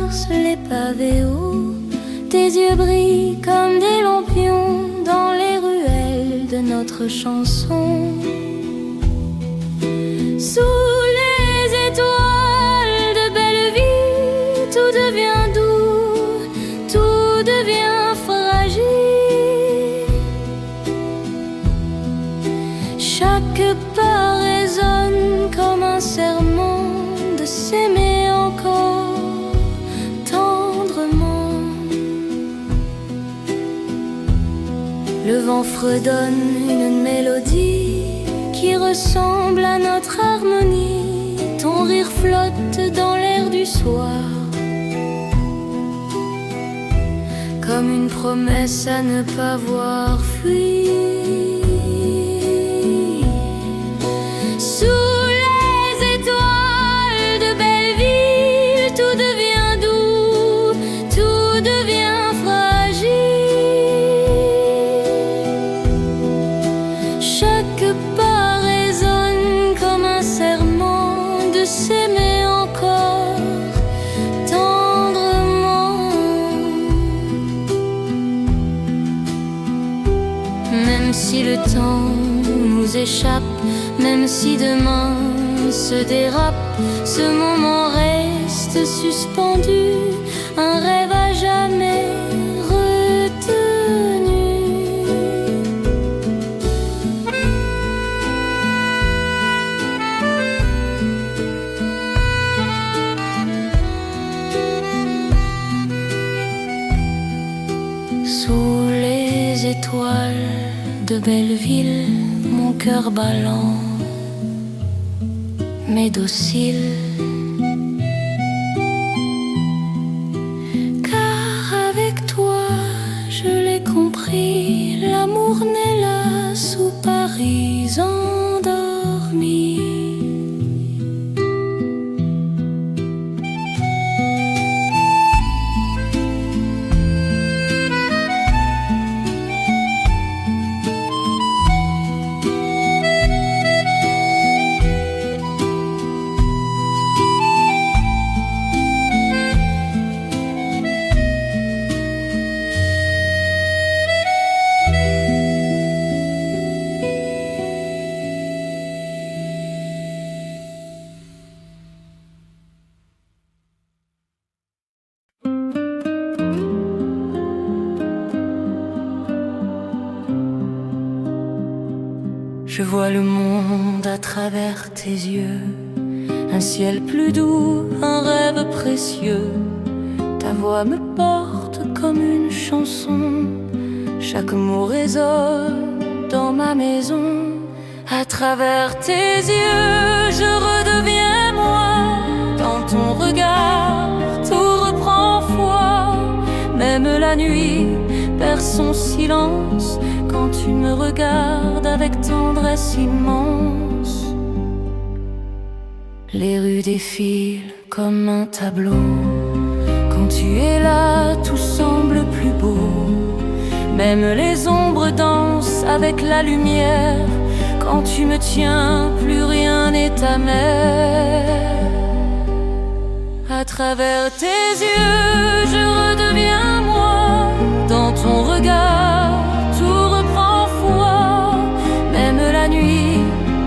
traverses les pavés hauts, tes yeux brillent comme des lampions dans les ruelles de notre chanson. Sous les étoiles de Belleville, tout devient doux, tout devient fragile. Chaque pas résonne comme un serment de s'aimer encore tendrement. Le vent fredonne une mélodie qui ressemble à notre harmonie. Ton rire flotte dans l'air du soir, comme une promesse à ne pas voir fuir. Sous les étoiles de Belleville, tout devient doux, tout devient fragile. Chaque pas résonne comme un serment de s'aimer encore tendrement. Même si le temps nous échappe, même si demain se dérape, ce moment reste suspendu, un rêve à jamais retenu. Sous les étoiles de Belleville, mon cœur ballant mais docile, car avec toi je l'ai compris, l'amour naît là sous Paris endormi. Je vois le monde à travers tes yeux, un ciel plus doux, un rêve précieux. Ta voix me porte comme une chanson, chaque mot résonne dans ma maison. À travers tes yeux, je redeviens moi. Dans ton regard, tout reprend foi. Même la nuit perd son silence quand tu me regardes avec tendresse immense. Les rues défilent comme un tableau. Quand tu es là, tout semble plus beau. Même les ombres dansent avec la lumière. Quand tu me tiens, plus rien n'est amer. À travers tes yeux, je redeviens moi. Dans ton regard, tout reprend foi. Même la nuit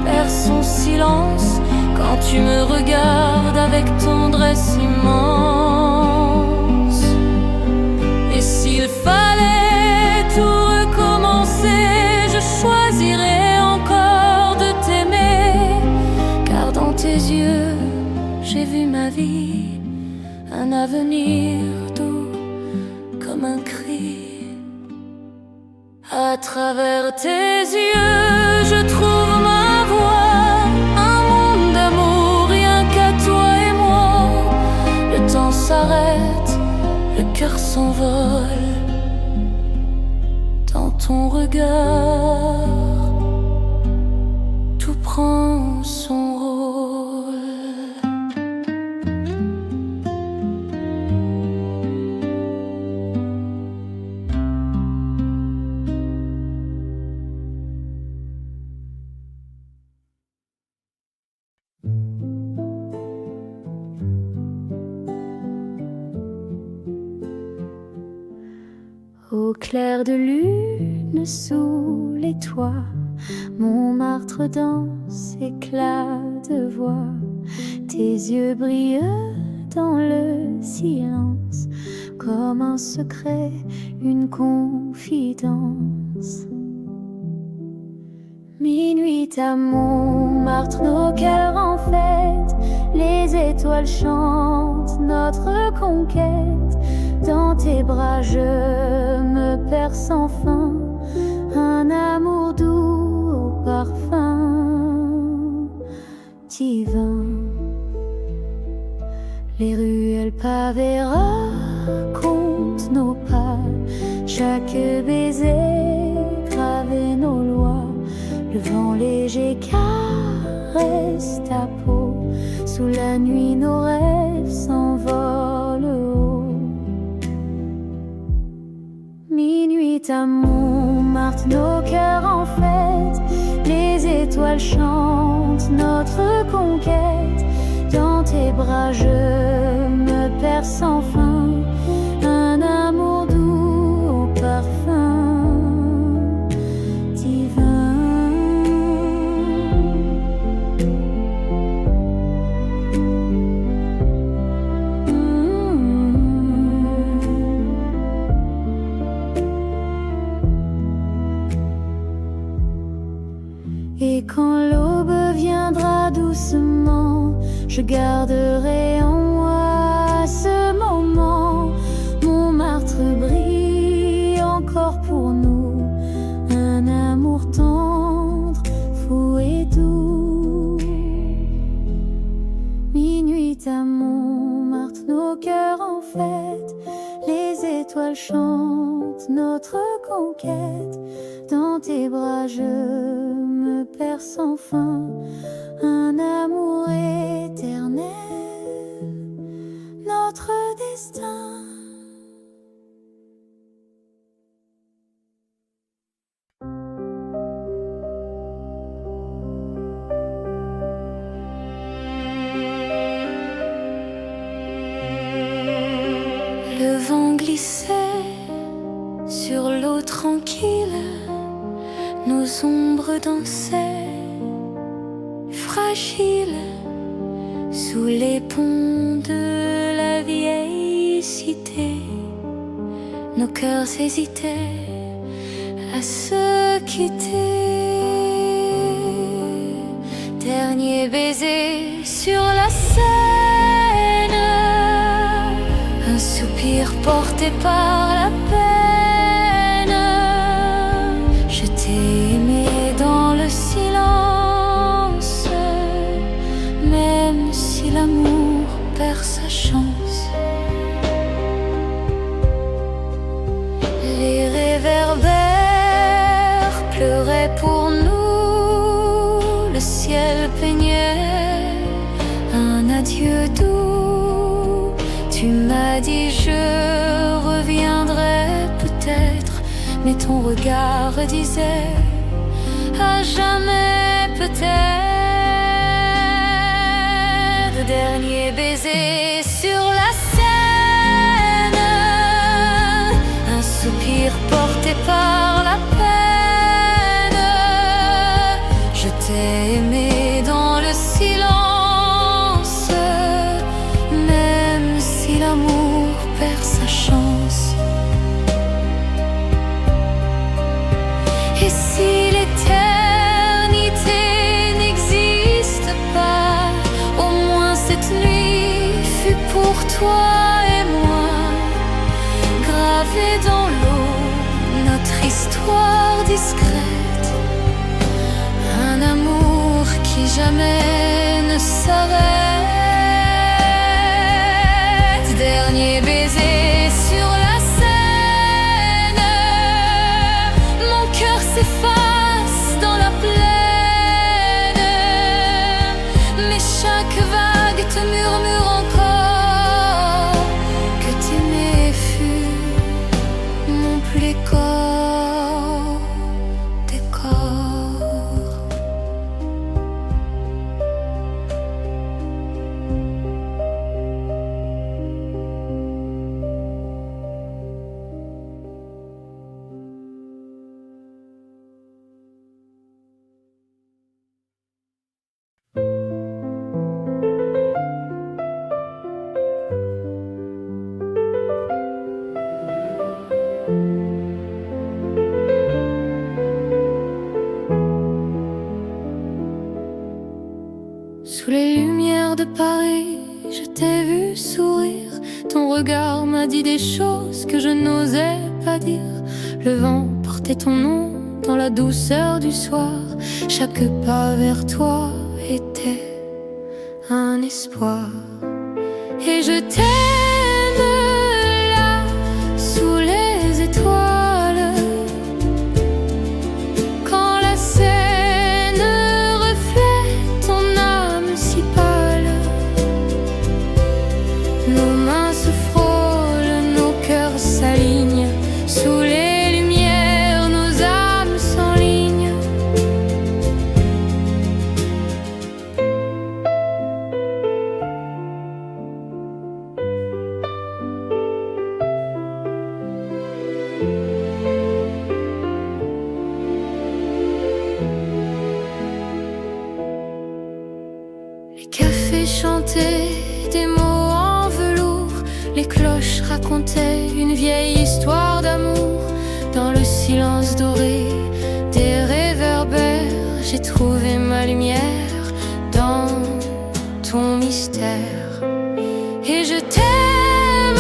perd son silence quand tu me regardes avec tendresse immense. Et s'il fallait tout recommencer, je choisirais encore de t'aimer, car dans tes yeux, j'ai vu ma vie, un avenir doux comme un cri. À travers tes yeux, je trouve ma voie, un monde d'amour, rien qu'à toi et moi. Le temps s'arrête, le cœur s'envole dans ton regard, tout prend son rôle. clair de lune sous les toits, Montmartre danse, éclat de voix. Tes yeux brillent dans le silence, comme un secret, une confidence. Minuit à Montmartre, nos cœurs en fête, les étoiles chantent notre conquête. Dans tes bras je me perds sans fin, un amour doux au parfum divin. Les ruelles pavées racontent nos pas, chaque baiser gravé nos lois. Le vent léger caresse ta peau, sous la nuit nos rêves s'envolent haut. Minuit à Montmartre, nos cœurs en fête, les étoiles chantent notre conquête. Dans tes bras je me perds sans fin, un amour doux au parfum divin. Et quand l'aube viendra doucement, je garderai en moi ce moment. Montmartre brille encore pour nous, un amour tendre, fou et doux. Minuit à Montmartre, nos cœurs en fête, les étoiles chantent notre conquête. Dans tes bras je me perds sans fin, un amour éternel, notre destin. Le vent glissait sur l'eau tranquille, nos ombres dansaient fragiles sous les ponts de la vieille cité. Nos cœurs hésitaient à se quitter. Dernier baiser sur la Seine, un soupir porté par la peine. Je t'ai aimé dans le silence, même si l'amour perd sa chance. Les réverbères pleuraient pour nous, le ciel peignait un adieu doux. Tu m'as dit je reviendrai peut-être, mais ton regard disait à jamais peut-être. Dernier baiser sur la Seine, un soupir porté par la peine. Je t'ai aimé dans le silence, même si l'amour perd sa chance. Et si l'éternité n'existe pas, au moins cette nuit fut pour toi et moi, gravée dans l'eau, notre histoire discrète, un amour qui jamais ne s'arrête. Dernier baiser sur la Seine, mon cœur s'efface dans la plaine, mais chaque vague te murmure encore que t'aimer fut mon plus corps des corps. Paris, je t'ai vu sourire. Ton regard m'a dit des choses que je n'osais pas dire. Le vent portait ton nom dans la douceur du soir. Chaque pas vers toi était un espoir. Et je t'aime là, sous les étoiles, quand la Seine reflète ton âme si pâle. Nos mains se frôlent, nos cœurs s'alignent. Sous les lumières, nos âmes s'enlignent. Les cafés chantaient des mots en velours. Les cloches racontaient une vieille histoire d'amour. Dans le silence doré des réverbères, j'ai trouvé ma lumière dans ton mystère. Et je t'aime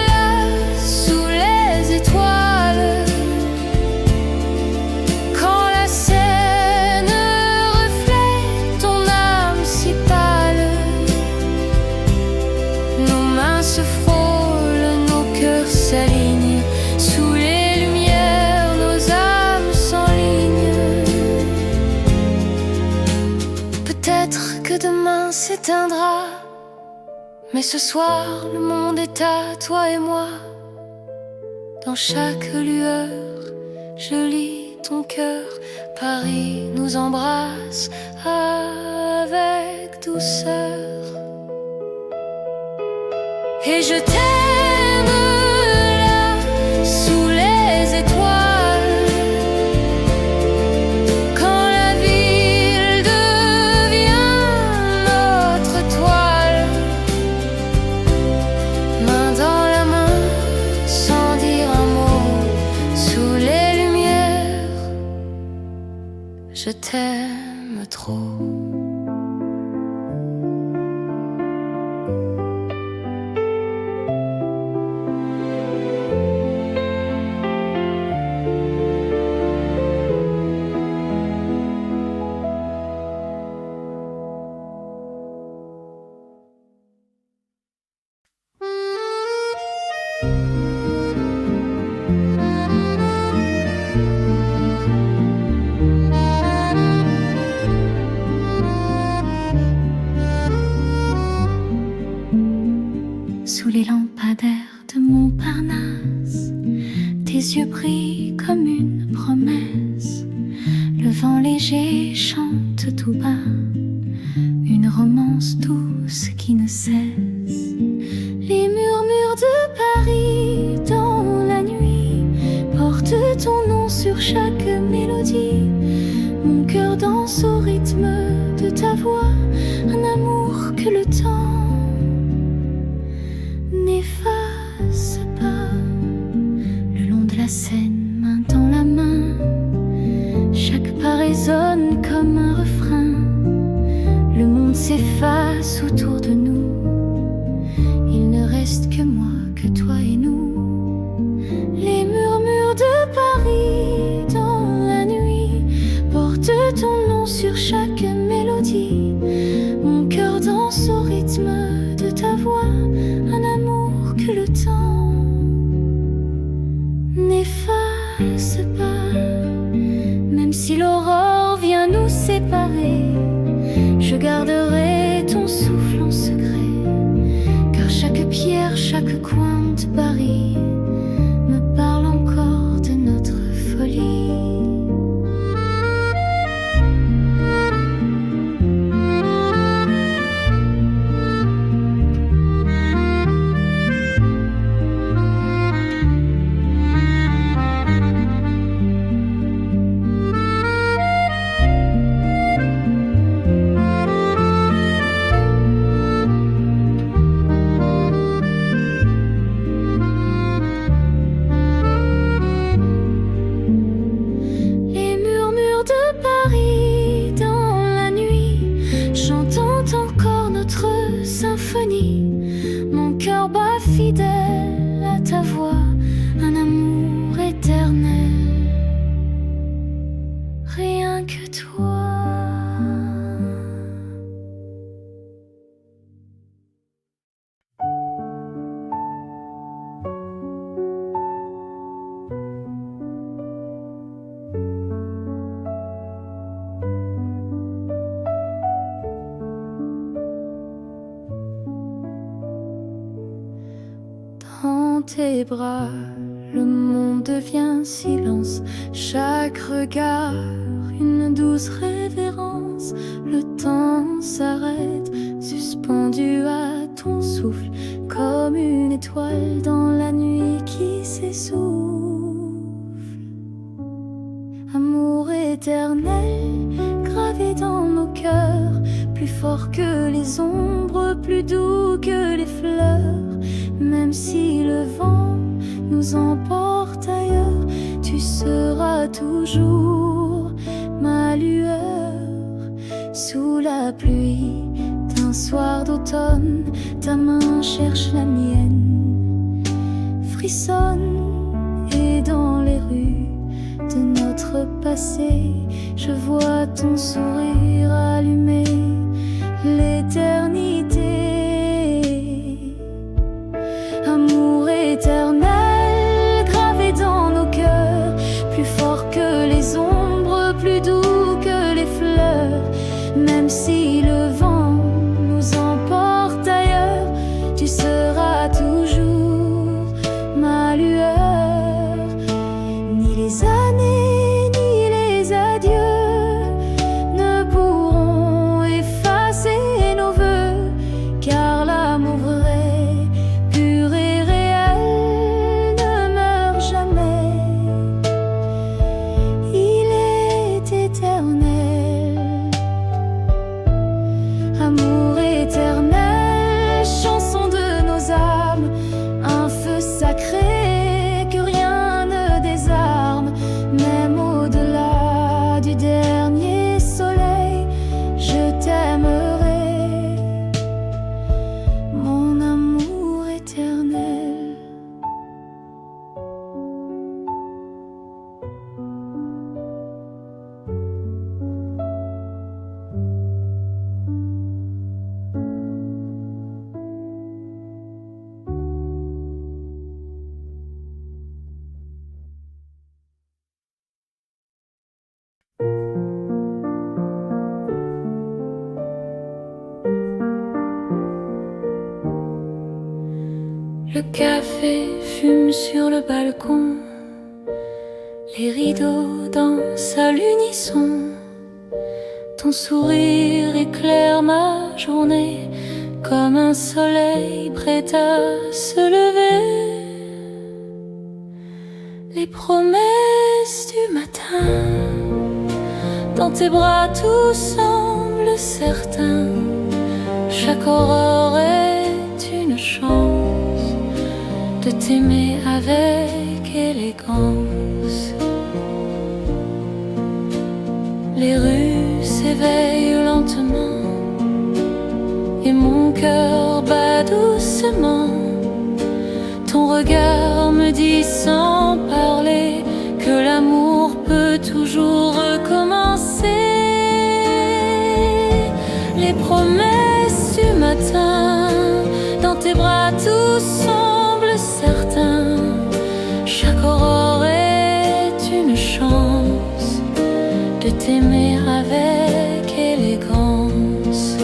là, sous les étoiles, quand la Seine reflète ton âme si pâle. Nos mains se frôlent, nos cœurs s'alignent. Sous les lumières, nos âmes s'enlignent. Peut-être que demain s'éteindra, mais ce soir, le monde est à toi et moi. Dans chaque lueur, je lis ton cœur. Paris nous embrasse avec douceur. Et je t'aime là, sous les étoiles, quand la ville devient notre toile. Main dans la main, sans dire un mot, sous les lumières, je t'aime trop. Sous les lampadaires de Montparnasse, tes yeux brillent comme une promesse. Le vent léger chante tout bas une romance douce qui ne cesse. Les murmures de Paris dans la nuit portent ton nom sur chaque mélodie. Mon cœur danse au rythme de ta voix, un amour que le temps n'efface pas. Le long de la Seine, main dans la main, chaque pas résonne comme un refrain. Le monde s'efface autour de nous, il ne reste que moi, que toi et nous. Les murmures de Paris dans la nuit portent ton nom sur chaque mélodie. dans tes bras, le monde devient silence, chaque regard une douce révérence. Le temps s'arrête, suspendu à ton souffle, comme une étoile dans la nuit qui s'essouffle. Amour éternel, gravé dans nos cœurs, plus fort que les ombres, plus doux que les fleurs. Même si le vent nous emporte ailleurs, tu seras toujours ma lueur. Sous la pluie d'un soir d'automne, ta main cherche la mienne, frissonne, et dans les rues de notre passé, je vois ton sourire allumer l'éternité. Amour éternel, gravé dans nos cœurs, plus fort que les ombres, plus doux que les fleurs. Même si le vent nous emporte ailleurs, tu seras toujours ma lueur. Ni les années, ni les adieux ne pourront effacer nos vœux, car l'amour vrai, pur et réel, ne meurt jamais. Il est éternel. Amour éternel, chanson de nos âmes, un feu sacré que rien ne désarme. Même au-delà du dernier soleil, je t'aimerai, mon amour éternel. Le café fume sur le balcon, les rideaux dansent à l'unisson. Ton sourire éclaire ma journée comme un soleil prêt à se lever. Les promesses du matin, dans tes bras tout semble certain. Chaque aurore est une chance de t'aimer avec élégance. Les rues s'éveillent lentement et mon cœur bat doucement. Ton regard me dit sans parler que l'amour peut toujours recommencer. Les promesses du matin, dans tes bras tout semble certain. Chaque aurore est une chance de t'aimer avec élégance.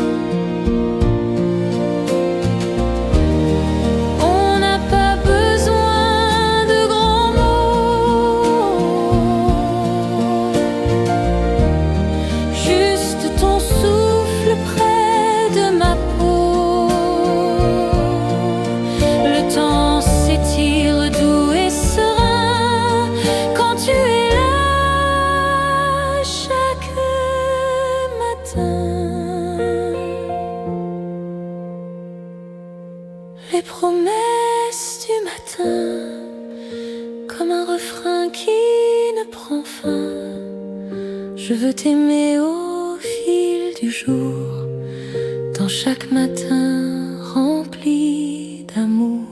On n'a pas besoin de grands mots, juste ton souffle près de ma peau. Le temps s'étire doux et serein quand tu es là chaque matin. Les promesses du matin, comme un refrain qui ne prend fin. Je veux t'aimer au fil du jour, dans chaque matin rempli d'amour.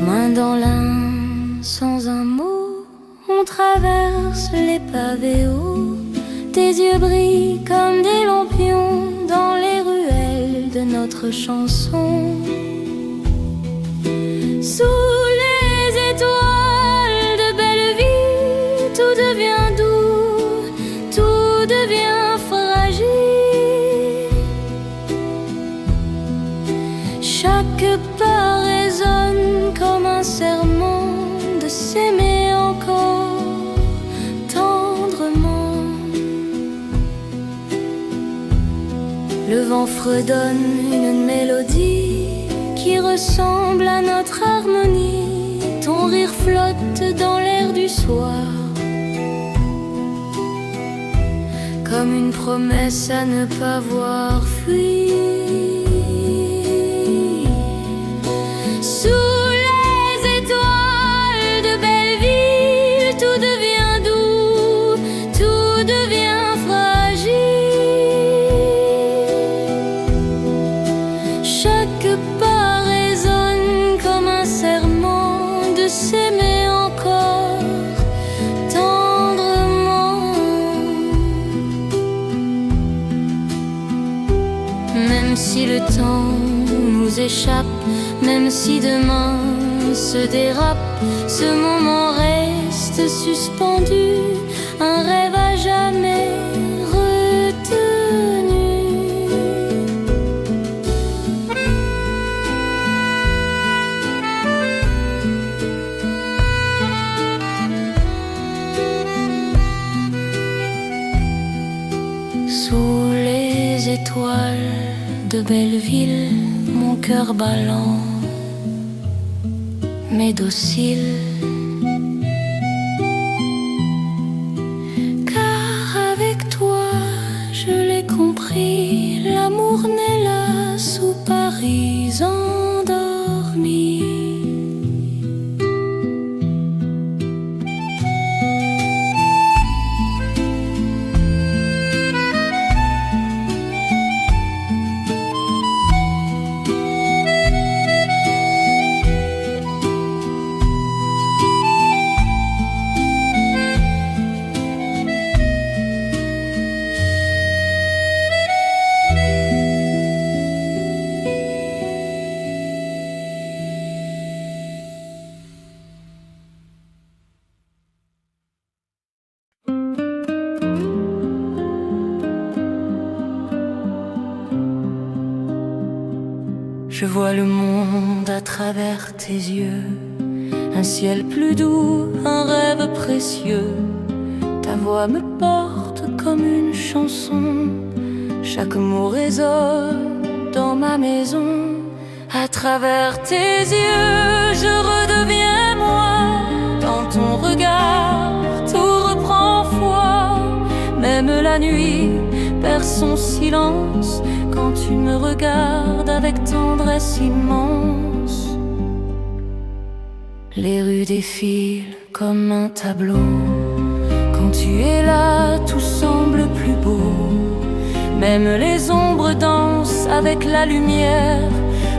Main dans l'un, sans les pavés hauts. Tes yeux brillent comme des lampions dans les ruelles de notre chanson. Sous les étoiles de belle vie, tout devient doux, tout devient fragile. Chaque pas résonne comme un serment de s'aimer encore tendrement. Le vent fredonne une mélodie qui ressemble à notre harmonie. Ton rire flotte dans l'air du soir, comme une promesse à ne pas voir fuir. Sous les étoiles de Belleville, tout devient doux, tout devient fragile. Chaque pas résonne comme un serment de s'aimer encore tendrement. Même si le temps nous échappe, même si demain se dérape, ce moment reste suspendu, un rêve à jamais retenu. Sous les étoiles de Belleville, mon cœur ballant mais docile, car avec toi je l'ai compris, l'amour naît là sous Paris endormi. Je vois le monde à travers tes yeux, un ciel plus doux, un rêve précieux. Ta voix me porte comme une chanson, chaque mot résonne dans ma maison. À travers tes yeux, je redeviens moi. Dans ton regard, tout reprend foi. Même la nuit perd son silence quand tu me regardes avec tendresse immense. Les rues défilent comme un tableau. Quand tu es là, tout semble plus beau. Même les ombres dansent avec la lumière.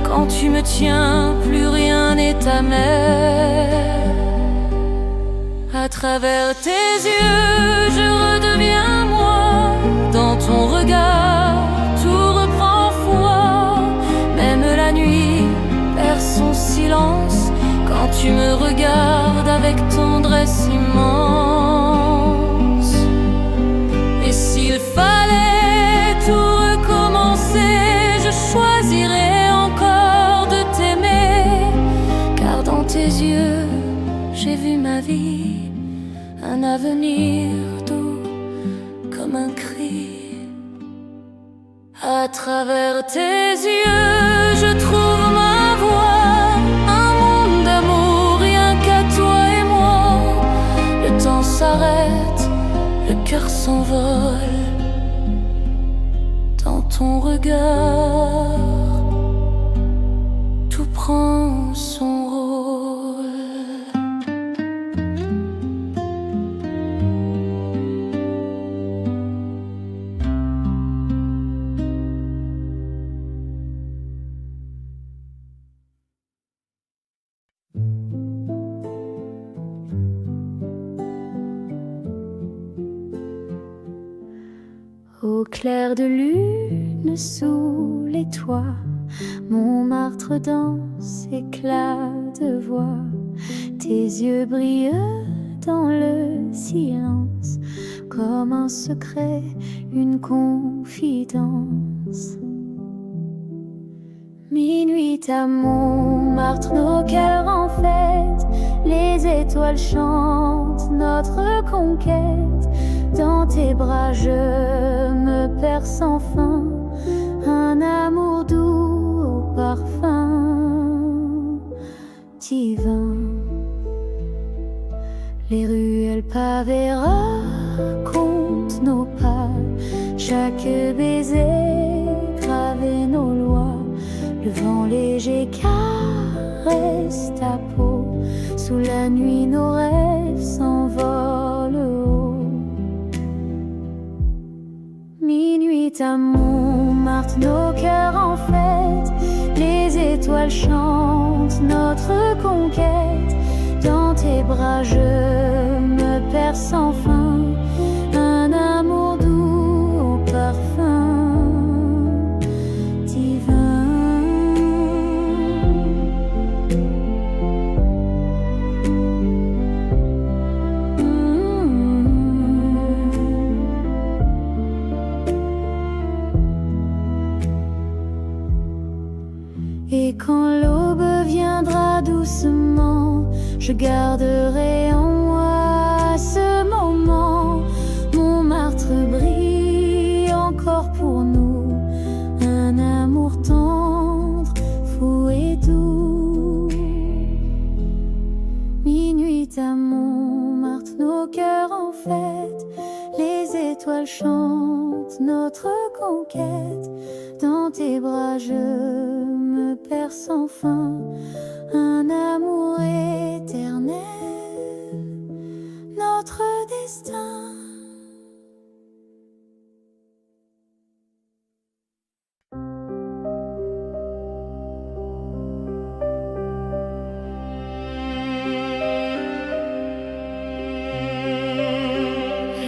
Quand tu me tiens, plus rien n'est amer. À travers tes yeux, je redeviens moi. Dans ton regard, tout reprend foi. Même la nuit perd son silence quand tu me regardes avec tendresse immense. Et s'il fallait tout recommencer, je choisirais encore de t'aimer, car dans tes yeux, j'ai vu ma vie, un avenir doux comme un cri. À travers tes yeux, je trouve ma voie, un monde d'amour, rien qu'à toi et moi. Le temps s'arrête, le cœur s'envole. Dans ton regard, tout prend son rôle. clair de lune sous les toits, Montmartre danse, éclat de voix. Tes yeux brillent dans le silence, comme un secret, une confidence. Minuit à Montmartre, nos cœurs en fête, les étoiles chantent notre conquête. Dans tes bras je me perds sans fin, un amour doux au parfum divin. Les ruelles pavées racontent nos pas, chaque baiser gravé nos lois. Le vent léger caresse ta peau, sous la nuit nos rêves s'envolent haut. Minuit à Montmartre, nos cœurs en fête, les étoiles chantent notre conquête. Dans tes bras je me perds sans fin, un amour doux au parfum divin. Et quand l'aube viendra doucement, je garderai en moi ce moment. Montmartre brille encore pour nous, un amour tendre, fou et doux. Minuit à Montmartre, nos cœurs en fête, les étoiles chantent notre conquête. Dans tes bras je me perds sans fin, un amour éternel, notre destin.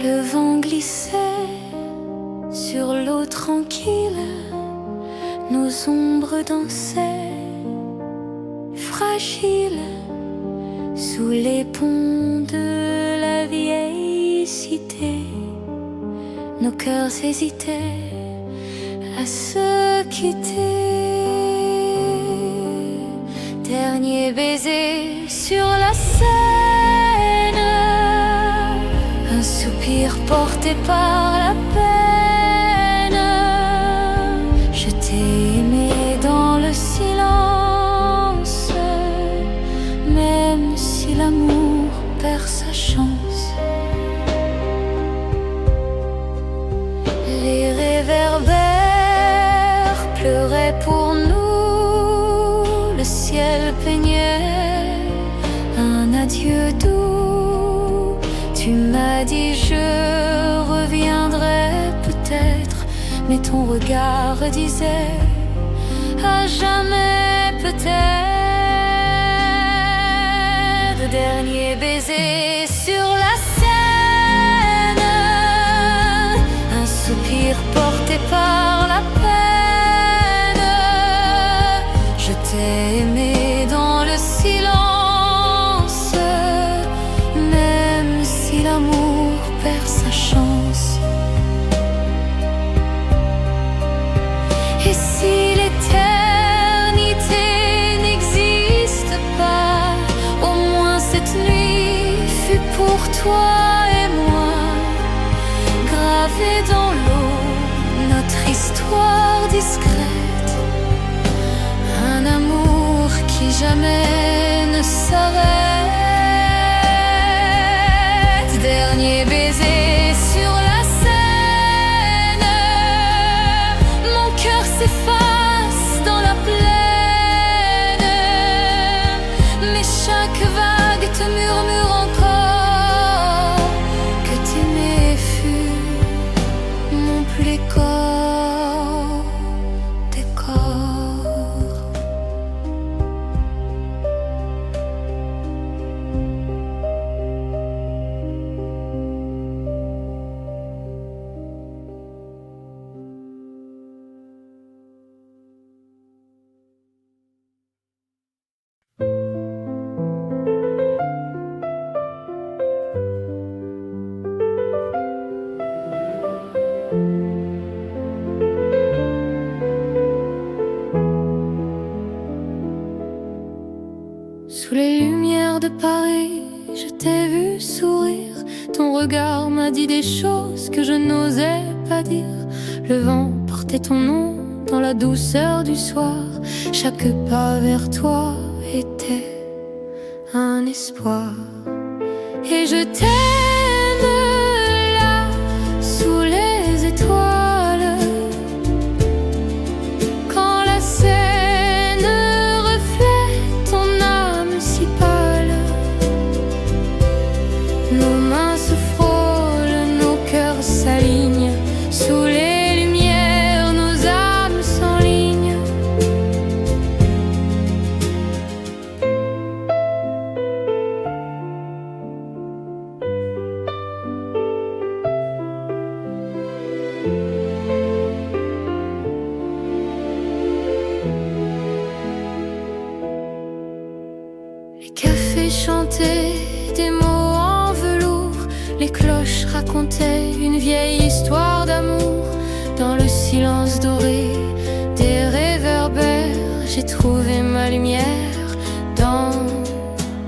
Le vent glissait sur l'eau tranquille, nos ombres dansaient fragiles sous les ponts de la vieille cité. Nos cœurs hésitaient à se quitter. Dernier baiser sur la Seine, un soupir porté par la peine. Je t'ai aimé dans le silence, même si l'amour perd sa chance. Les réverbères pleuraient pour nous, le ciel peignait un adieu doux. Tu m'as dit je reviendrai peut-être, mais ton regard disait à jamais peut-être. Dernier baiser sur la Seine, un soupir porté par la peine. Je t'ai aimé dans le silence, même si l'amour perd sa chance. Et si l'éternité n'existe pas, au moins cette nuit fut pour toi et moi, gravée dans l'eau, notre histoire discrète, un amour qui jamais ne s'arrête. Dernier baiser sur la Seine, mon cœur s'efface dans la plaine, mais chaque vague te murmure encore que t'aimer fut mon plus corps des corps. Sous les lumières de Paris, je t'ai vu sourire. Ton regard m'a dit des choses que je n'osais pas dire. Le vent portait ton nom dans la douceur du soir. Chaque pas vers toi était un espoir. Et je t'aime là, sous les étoiles, quand la Seine reflète ton âme si pâle. Nos mains se frôlent, nos cœurs s'alignent. Sous les lumières, nos âmes s'enlignent. Les cafés chantaient des mots en velours. Les cloches racontaient une vieille histoire d'amour. Dans le silence doré des réverbères, j'ai trouvé ma lumière dans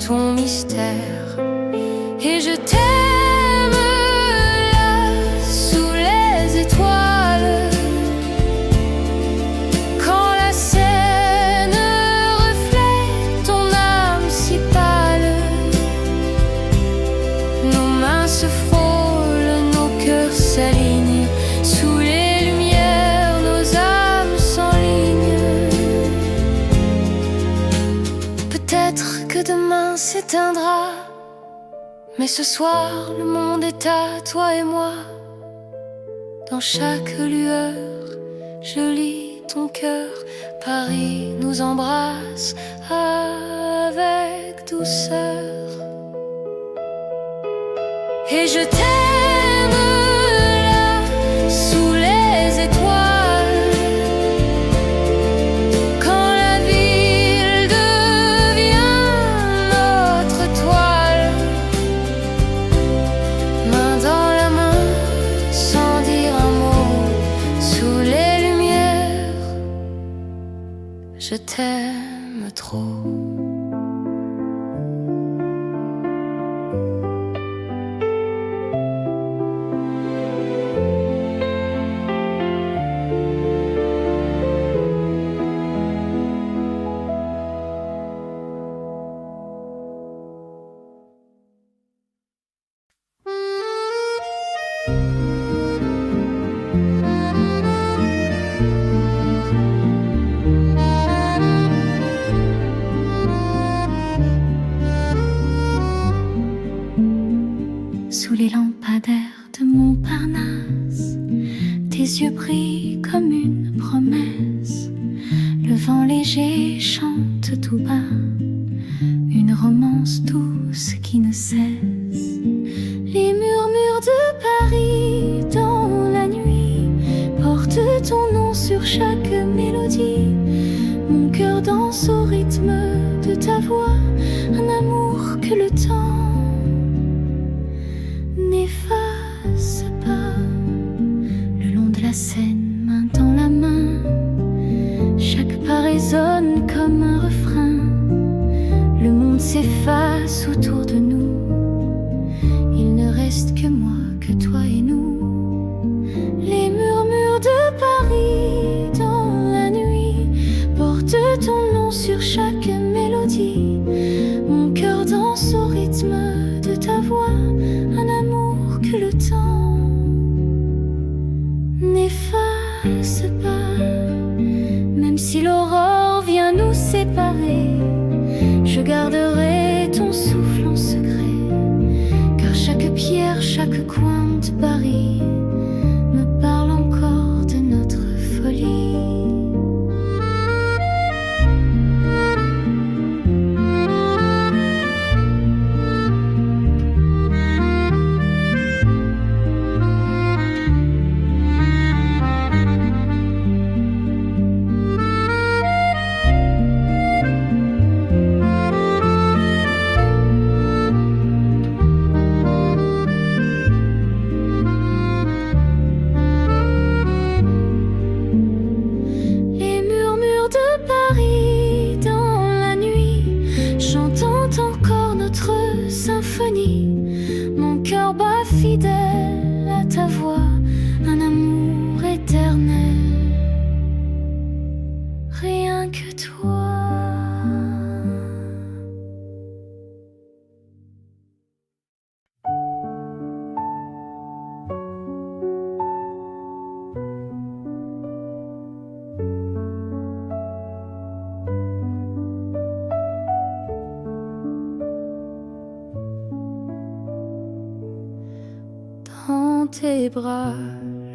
ton mystère. Et je t'aime là, sous les étoiles, quand la Seine reflète ton âme si pâle. Nos mains se frôlent, nos cœurs s'alignent. Sous les lumières, nos âmes s'enlignent. Peut-être que demain s'éteindra, mais ce soir le monde est à toi et moi. Dans chaque lueur, je lis ton cœur. Paris nous embrasse avec douceur. Et je t'aime là, sous les étoiles, quand la ville devient notre toile. Main dans la main, sans dire un mot, sous les lumières, je t'aime trop. Sous les lampadaires de Montparnasse, tes yeux brillent comme une promesse. Le vent léger chante tout bas une romance douce qui ne cesse. Les murmures de Paris dans la nuit portent ton nom sur chaque mélodie. Mon cœur danse au rythme de ta voix, un amour que le temps n'efface pas. Le long de la Seine, main dans la main, chaque pas résonne comme un refrain. Le monde s'efface autour de nous, il ne reste que moi, que toi et nous. Les murmures de Paris dans la nuit portent ton nom sur chaque mélodie. Mon cœur danse au rythme de ta voix, un amour que le temps n'efface pas. Même si l'aurore vient nous séparer, je garderai ton souffle en secret, car chaque pierre, chaque coin de Paris me parle encore de notre folie. fidèle à ta voix, un amour éternel, rien que toi. Dans tes bras,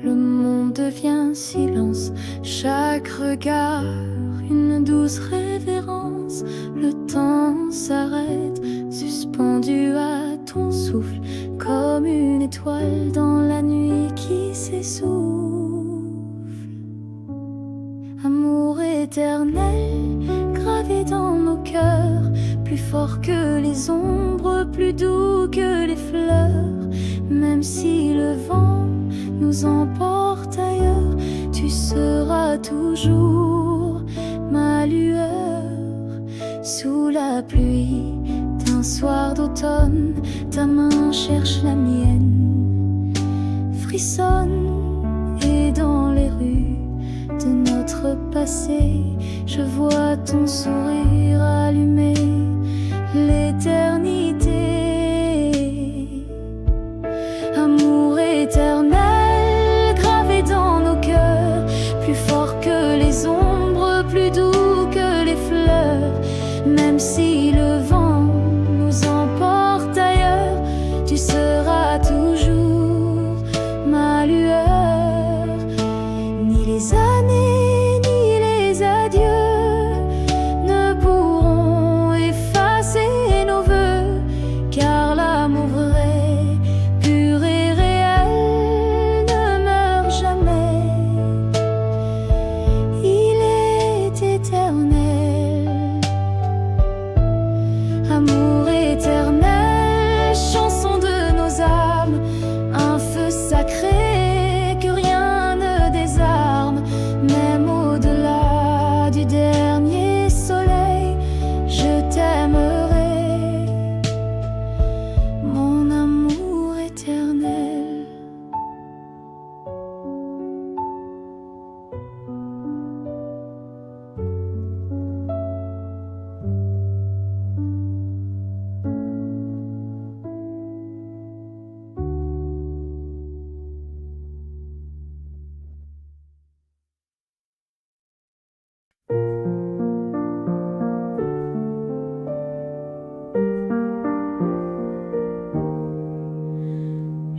le monde devient silence. Chaque regard, une douce révérence. Le temps s'arrête, suspendu à ton souffle, comme une étoile dans la nuit qui s'essouffle. Amour éternel, gravé dans nos cœurs, plus fort que les ombres, plus doux que les fleurs. Même si le vent nous emporte ailleurs, tu seras toujours ma lueur. Sous la pluie d'un soir d'automne, ta main cherche la mienne, frissonne, et dans les rues de notre passé, je vois ton sourire allumer l'éternité. Amour éternel, gravé dans nos cœurs, plus fort que les ombres, plus doux que les fleurs. Même si le vent nous emporte ailleurs, tu seras toujours ma lueur. Ni les années, ni les adieux ne pourront effacer nos vœux, car l'amour vrai, pur et réel, ne meurt jamais. Il est éternel. Amour éternel, chanson de nos âmes, un feu sacré que rien ne désarme. Même au-delà du dernier soleil, je t'aimerai, mon amour éternel.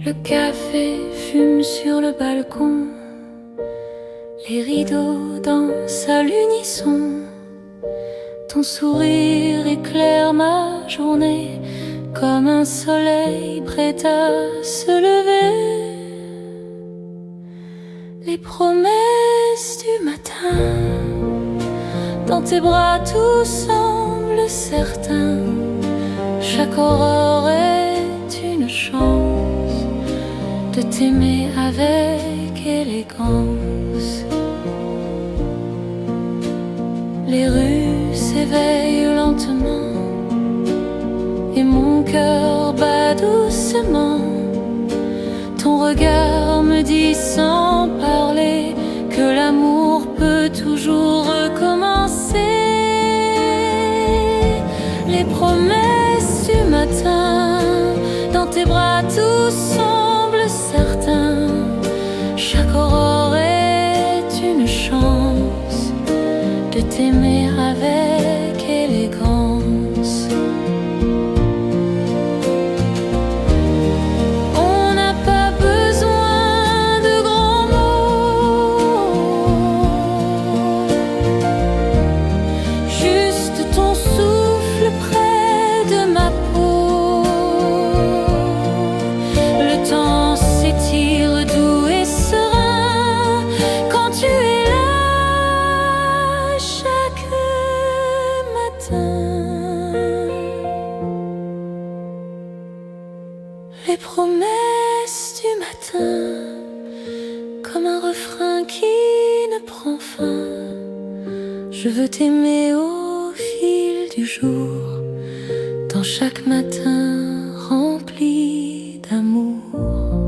Le café fume sur le balcon, les rideaux dansent à l'unisson. Ton sourire éclaire ma journée comme un soleil prêt à se lever. Les promesses du matin, dans tes bras tout semble certain. Chaque aurore est une chance de t'aimer avec élégance. Les rues s'éveillent lentement et mon cœur bat doucement. Ton regard me dit sans parler que l'amour peut toujours recommencer. Les promesses du matin, dans tes bras tout semble certain. Chaque aurore est une chance de t'aimer avec élégance. On n'a pas besoin de grands mots, juste ton souffle près de ma peau. Le temps s'étire doux et serein quand tu es là chaque matin. Les promesses du matin, comme un refrain qui ne prend fin. Je veux t'aimer au fil du jour, dans chaque matin rempli d'amour.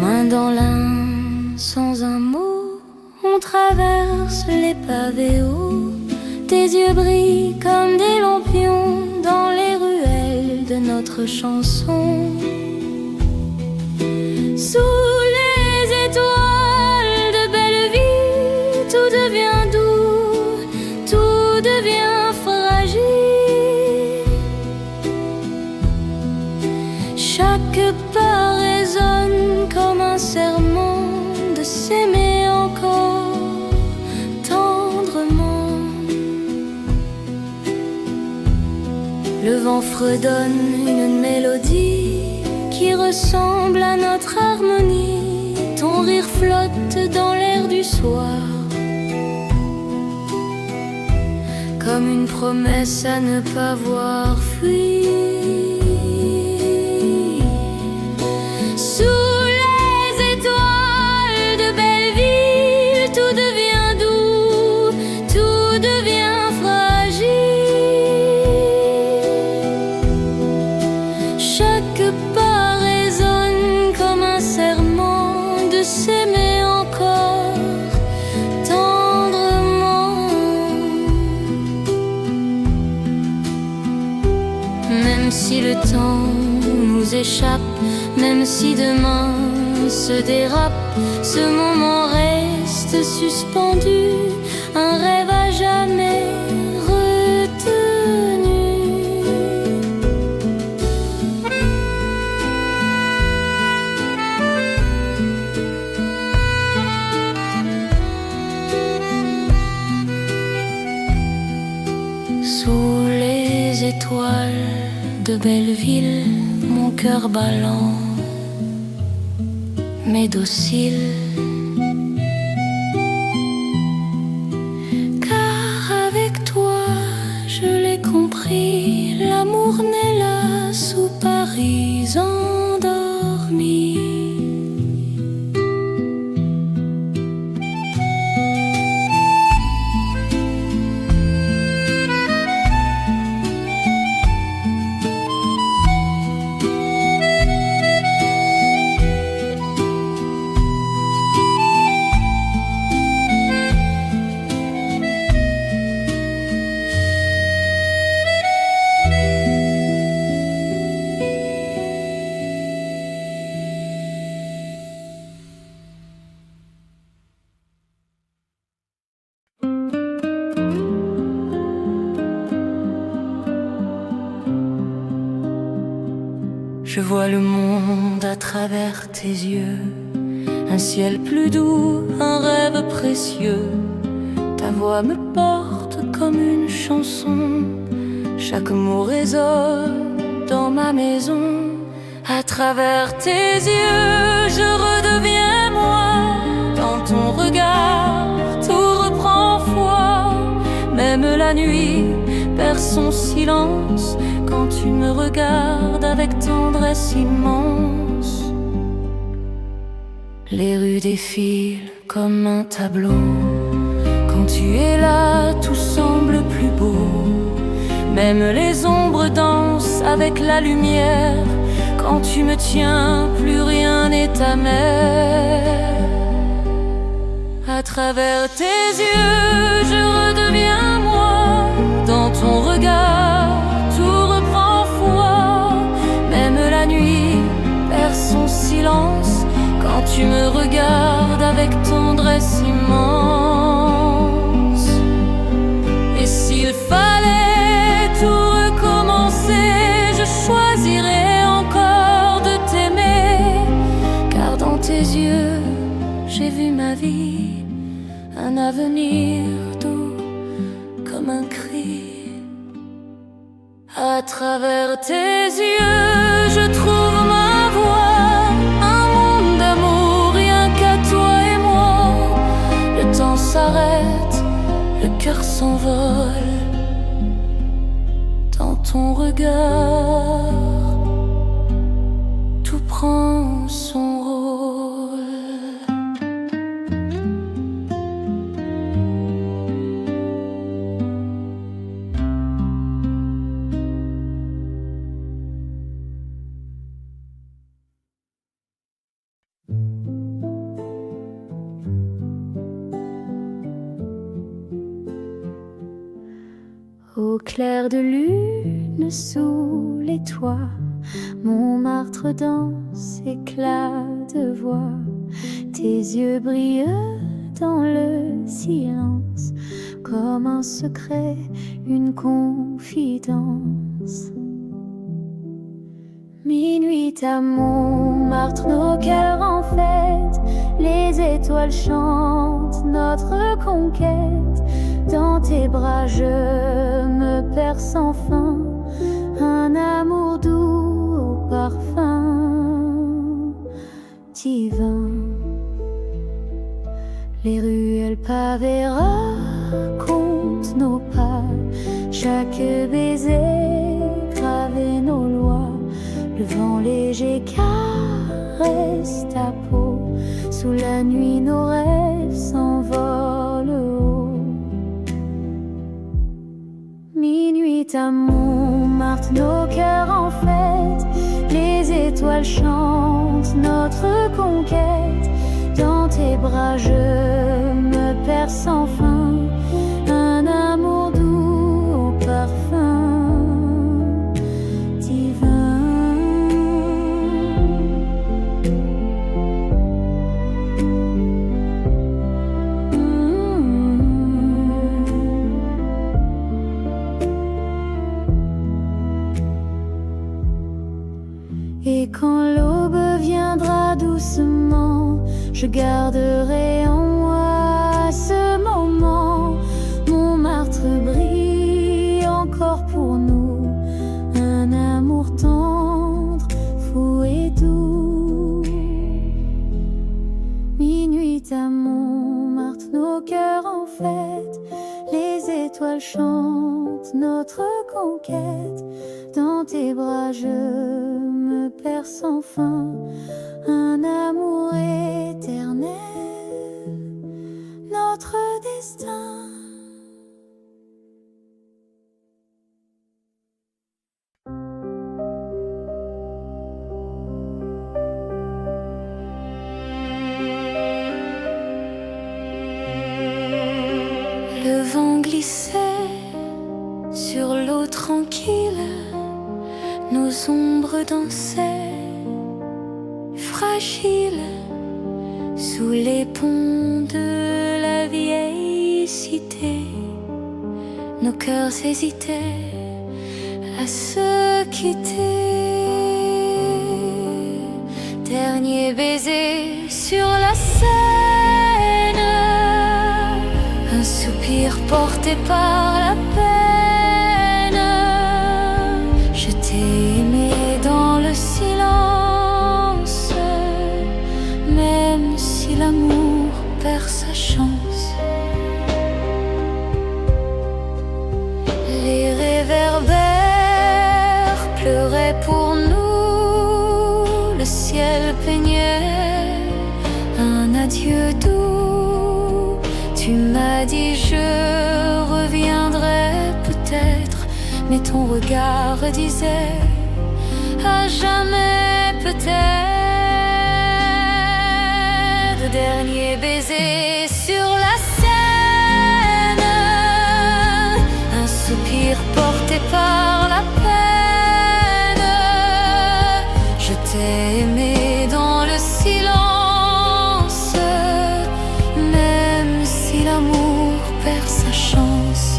main dans l'un, sans un mot, on traverse les pavés hauts. Tes yeux brillent comme des lampions dans les ruelles de notre chanson. Sous les étoiles de belle vie, tout devient doux, tout devient fragile. Chaque pas résonne comme un serment de s'aimer encore tendrement. Le vent fredonne une mélodie qui ressemble à notre harmonie. Ton rire flotte dans l'air du soir, comme une promesse à ne pas voir fuir. Sous les étoiles de belle ville, tout devient doux, tout devient fragile. Chaque pas résonne comme un serment de s'aimer encore tendrement. Même si le temps nous échappe, même si demain se dérape, ce moment reste suspendu, un rêve à jamais retenu. Sous les étoiles de Belleville, mon cœur ballant mais docile, car avec toi je l'ai compris, l'amour naît là sous Paris endormi. Je vois le monde à travers tes yeux, un ciel plus doux, un rêve précieux. Ta voix me porte comme une chanson, chaque mot résonne dans ma maison. À travers tes yeux, je redeviens moi. Dans ton regard, tout reprend foi. Même la nuit perd son silence quand tu me regardes avec tendresse immense. Les rues défilent comme un tableau. Quand tu es là, tout semble plus beau. Même les ombres dansent avec la lumière. Quand tu me tiens, plus rien n'est amer. À travers tes yeux, je redeviens moi. Dans ton regard, tout reprend foi. Même la nuit perd son silence quand tu me regardes avec tendresse immense. Et s'il fallait tout recommencer, je choisirais encore de t'aimer, car dans tes yeux, j'ai vu ma vie, un avenir doux comme un cri. À travers tes yeux, je trouve ma voie, un monde d'amour, rien qu'à toi et moi. Le temps s'arrête, le cœur s'envole. Dans ton regard, tout prend son rôle. Au clair de lune sous les toits, Montmartre danse, éclat de voix. Tes yeux brillent dans le silence, comme un secret, une confidence. Minuit à Montmartre, nos cœurs en fête, les étoiles chantent notre conquête. Dans tes bras je me perds sans fin, un amour doux au parfum divin. Les ruelles pavées racontent nos pas, chaque baiser gravé nos lois. Le vent léger caresse ta peau, sous la nuit nos rêves s'envolent haut. Minuit à Montmartre, nos cœurs en fête, les étoiles chantent notre conquête. Dans tes bras je me perds sans fin, un amour doux au parfum divin. Et quand l'aube viendra doucement, je garderai en moi ce moment. Montmartre brille encore pour nous, un amour tendre, fou et doux. Minuit à Montmartre, nos cœurs en fête, les étoiles chantent notre conquête. Dans tes bras je me perds sans fin, un amour éternel, notre destin. Le vent glissait sur l'eau tranquille, nos ombres dansaient fragiles sous les ponts de la vieille cité. Nos cœurs hésitaient à se quitter. Dernier baiser sur la Seine, un soupir porté par la peine. Je t'ai aimé dans le silence, même si l'amour perd sa chance. Les réverbères pleuraient pour nous, le ciel peignait un adieu doux. Tu m'as dit je reviendrai peut-être, mais ton regard disait à jamais peut-être. Dernier baiser sur la Seine, un soupir porté par la peine. Je t'ai aimé dans le silence, même si l'amour perd sa chance.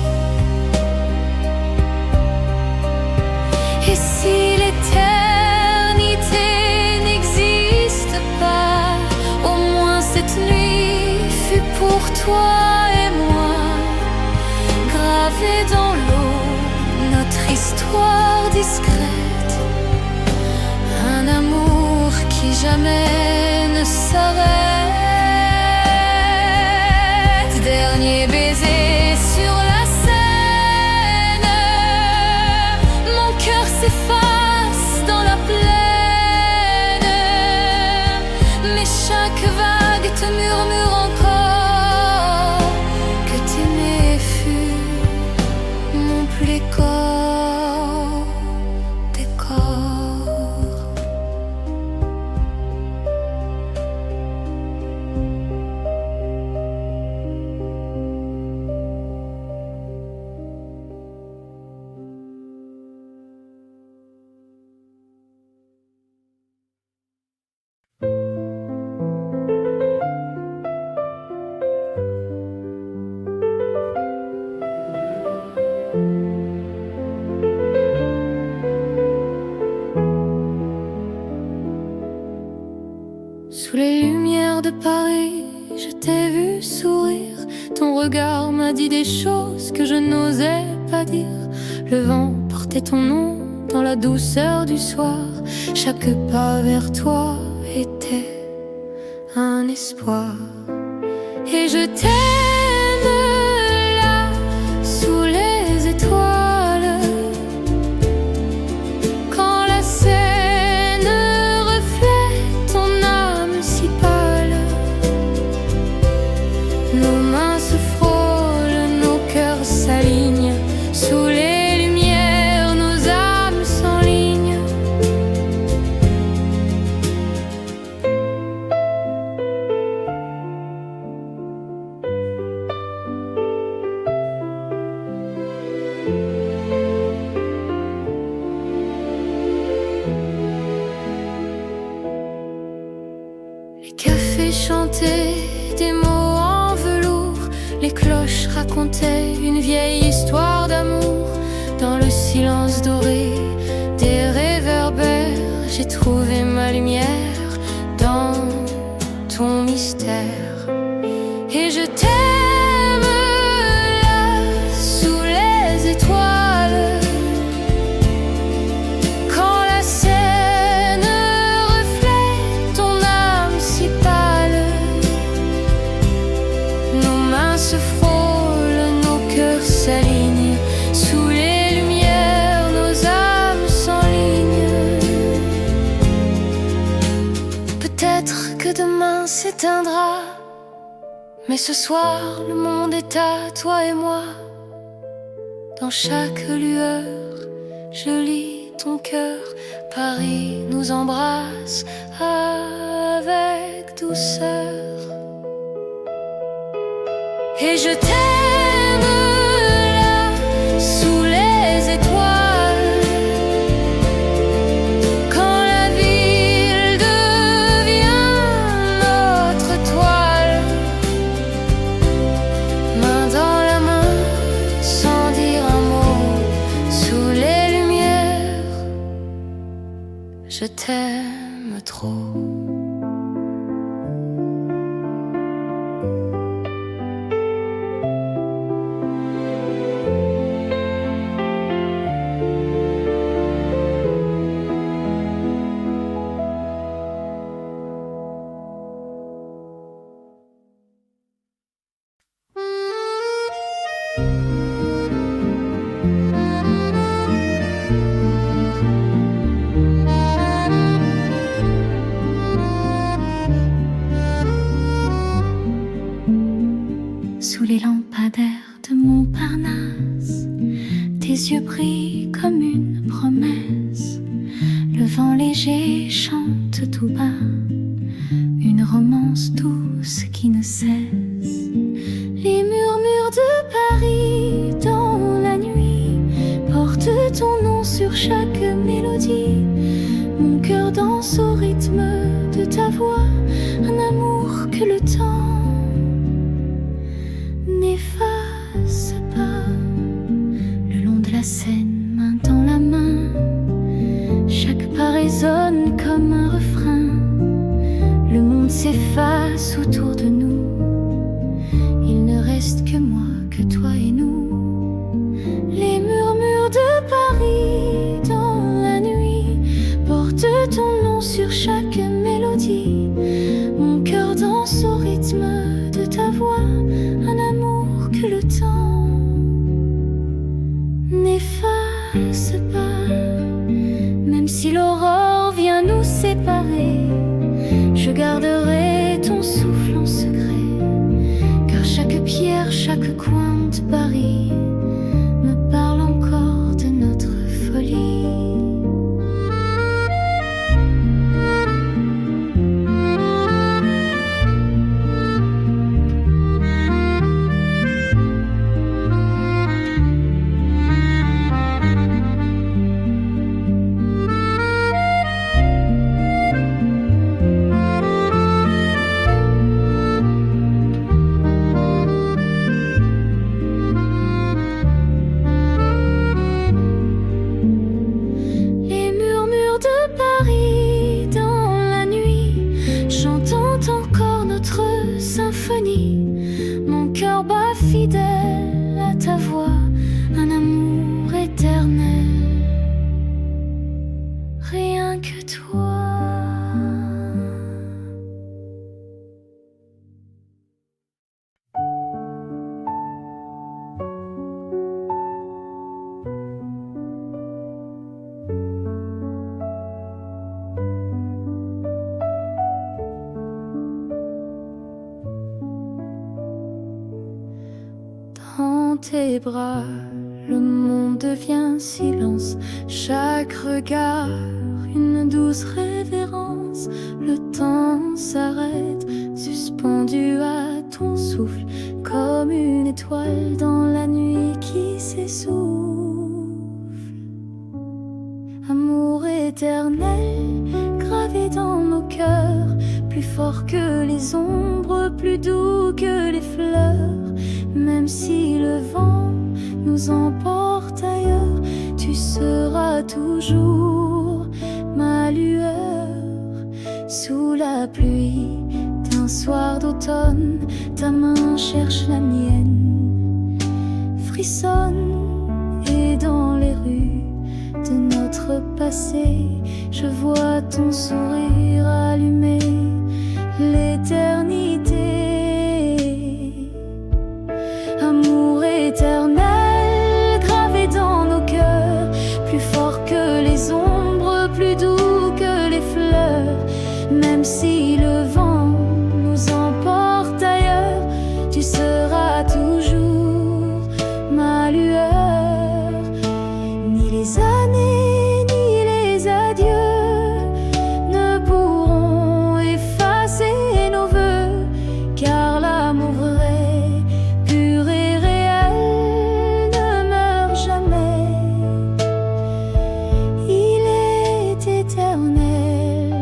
Et si l'éternité n'existe pas, au moins cette nuit fut pour toi et moi, gravée dans l'eau, notre histoire discrète, un amour qui jamais ne s'arrête. Dernier baiser sur la Seine, mon cœur s'efface dans la plaine, mais chaque vague te murmure encore que t'aimer fut mon plus corps des corps. Sous les lumières de Paris, je t'ai vu sourire. Ton regard m'a dit des choses que je n'osais pas dire. Le vent portait ton nom dans la douceur du soir. Chaque pas vers toi était un espoir. Et je t'aime là, sous les étoiles, quand la Seine reflète ton âme si pâle. Nos mains se frôlent, nos cœurs s'alignent. Sous les lumières, nos âmes s'enlignent. Les cafés chantaient des mots en velours. Les cloches racontaient une vieille histoire d'amour. Dans le silence doré des réverbères, j'ai trouvé ma lumière dans ton mystère. Et je t'aime là, sous les étoiles, quand la Seine reflète ton âme si pâle. Nos mains se frôlent, nos cœurs s'alignent. Sous les lumières, nos âmes s'enlignent. Peut-être que demain s'éteindra, mais ce soir le monde est à toi et moi. Dans chaque lueur, je lis ton cœur. Paris nous embrasse avec douceur. Et je t'aime là, sous les étoiles, quand la ville devient notre toile. Main dans la main, sans dire un mot, sous les lumières, je t'aime trop. Sous les lampadaires de Montparnasse, tes yeux brillent comme une promesse. Le vent léger chante tout bas une romance douce qui ne cesse. Les murmures de Paris dans la nuit portent ton nom sur chaque mélodie. Mon cœur danse au rythme de ta voix, un amour que le temps n'efface pas. Le long de la Seine, main dans la main, chaque pas résonne comme un refrain. Le monde s'efface autour de nous, il ne reste que moi, que toi et nous. Les murmures de Paris dans la nuit portent ton nom sur chaque mélodie. Mon cœur danse au rythme de ta voix, un amour que le temps n'efface pas. Même si l'aurore vient nous séparer, je garderai ton souffle en secret, car chaque pierre, chaque coin de Paris me parle encore de notre folie. tes bras, le monde devient silence. Chaque regard, une douce révérence. Le temps s'arrête, suspendu à ton souffle, comme une étoile dans la nuit qui s'essouffle. Amour éternel, gravé dans nos cœurs, plus fort que les ombres, plus doux que les fleurs. Même si le vent nous emporte ailleurs, tu seras toujours ma lueur. Sous la pluie d'un soir d'automne, ta main cherche la mienne, frissonne, et dans les rues de notre passé, je vois ton sourire allumer l'éternité. Amour éternel, gravé dans nos cœurs, plus fort que les ombres, plus doux que les fleurs. Même si le vent nous emporte ailleurs, tu seras toujours ma lueur. Ni les années, ni les adieux ne pourront effacer nos vœux, car l'amour vrai, pur et réel, ne meurt jamais. Il est éternel.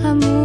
Amour